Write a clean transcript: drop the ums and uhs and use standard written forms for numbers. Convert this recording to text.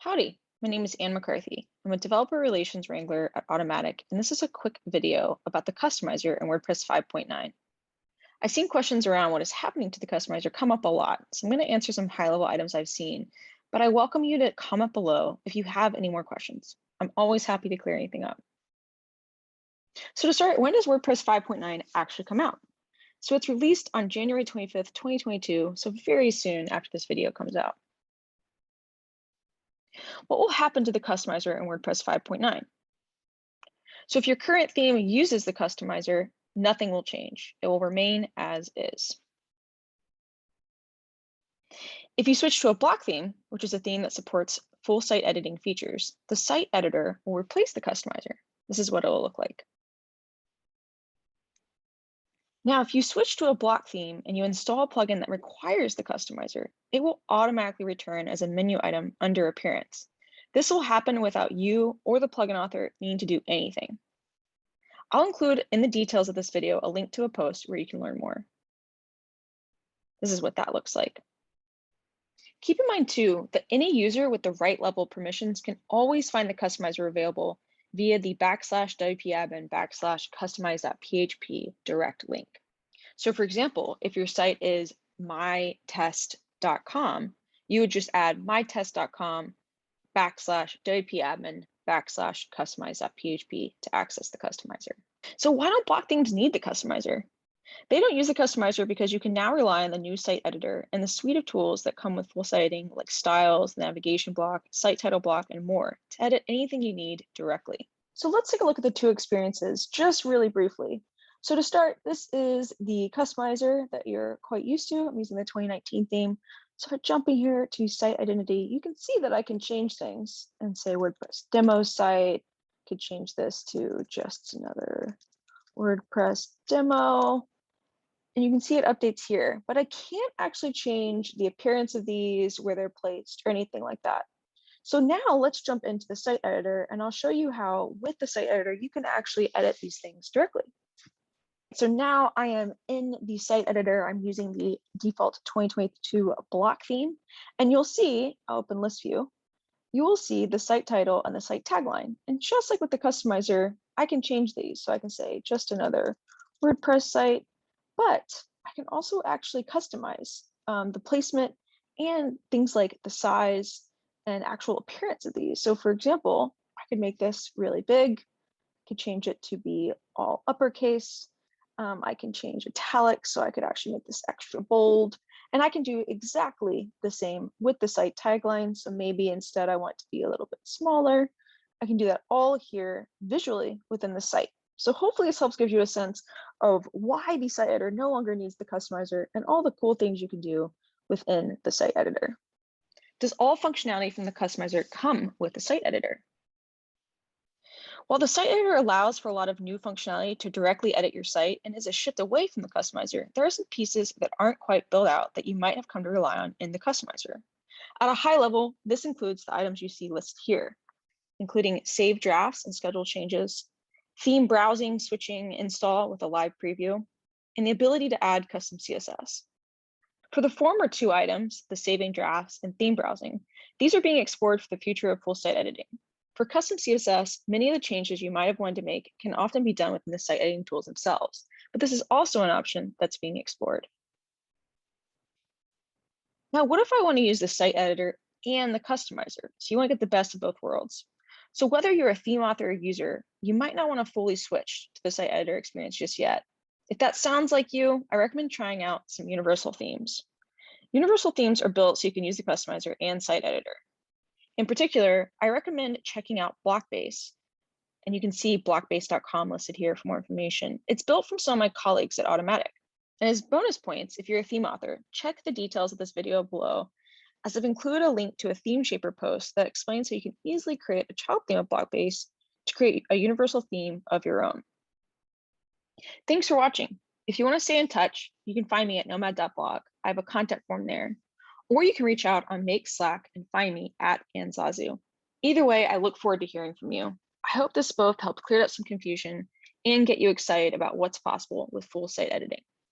Howdy, my name is Ann McCarthy. I'm a developer relations wrangler at Automatic, and this is a quick video about the customizer in WordPress 5.9. I've seen questions around what is happening to the customizer come up a lot, so I'm going to answer some high-level items I've seen, but I welcome you to comment below if you have any more questions. I'm always happy to clear anything up. So to start, when does WordPress 5.9 actually come out? So it's released on January 25th, 2022, so very soon after this video comes out. What will happen to the customizer in WordPress 5.9? So if your current theme uses the customizer, nothing will change. It will remain as is. If you switch to a block theme, which is a theme that supports full site editing features, the site editor will replace the customizer. This is what it will look like. Now, if you switch to a block theme and you install a plugin that requires the customizer, it will automatically return as a menu item under Appearance. This will happen without you or the plugin author needing to do anything. I'll include in the details of this video a link to a post where you can learn more. This is what that looks like. Keep in mind too that any user with the right level of permissions can always find the customizer available via the /wp-admin /customize.php direct link. So for example, if your site is mytest.com, you would just add mytest.com /wp-admin /customize.php to access the customizer. So why don't block themes need the customizer? They don't use the customizer because you can now rely on the new site editor and the suite of tools that come with full site editing like styles, navigation block, site title block, and more to edit anything you need directly. So let's take a look at the two experiences just really briefly. So to start, this is the customizer that you're quite used to. I'm using the 2019 theme. So if I jump in here to site identity, you can see that I can change things and say WordPress demo site. Could change this to just another WordPress demo. And you can see it updates here, but I can't actually change the appearance of these, where they're placed, or anything like that. So now let's jump into the site editor, and I'll show you how with the site editor, you can actually edit these things directly. So now I am in the site editor. I'm using the default 2022 block theme, and you'll see, I'll open list view, you will see the site title and the site tagline. And just like with the customizer, I can change these. So I can say just another WordPress site, but I can also actually customize the placement and things like the size and actual appearance of these. So for example, I could make this really big, could change it to be all uppercase. I can change italics, so I could actually make this extra bold. And I can do exactly the same with the site tagline. So maybe instead I want it to be a little bit smaller. I can do that all here visually within the site. So hopefully this helps give you a sense of why the site editor no longer needs the customizer and all the cool things you can do within the site editor. Does all functionality from the customizer come with the site editor? While the site editor allows for a lot of new functionality to directly edit your site and is a shift away from the customizer, there are some pieces that aren't quite built out that you might have come to rely on in the customizer. At a high level, this includes the items you see listed here, including save drafts and schedule changes, theme browsing, switching, install with a live preview, and the ability to add custom CSS. For the former two items, the saving drafts and theme browsing, these are being explored for the future of full site editing. For custom CSS, many of the changes you might have wanted to make can often be done within the site editing tools themselves, but this is also an option that's being explored. Now, what if I want to use the site editor and the customizer? So you want to get the best of both worlds. So whether you're a theme author or user, you might not want to fully switch to the site editor experience just yet. If that sounds like you, I recommend trying out some universal themes. Universal themes are built so you can use the customizer and site editor. In particular, I recommend checking out Blockbase, and you can see blockbase.com listed here for more information. It's built from some of my colleagues at Automatic. And as bonus points, if you're a theme author, check the details of this video below, as I've included a link to a theme shaper post that explains how you can easily create a child theme of Blockbase to create a universal theme of your own. Thanks for watching. If you want to stay in touch, you can find me at nomad.blog. I have a contact form there. Or you can reach out on Make Slack and find me at Anzazu. Either way, I look forward to hearing from you. I hope this both helped clear up some confusion and get you excited about what's possible with full site editing.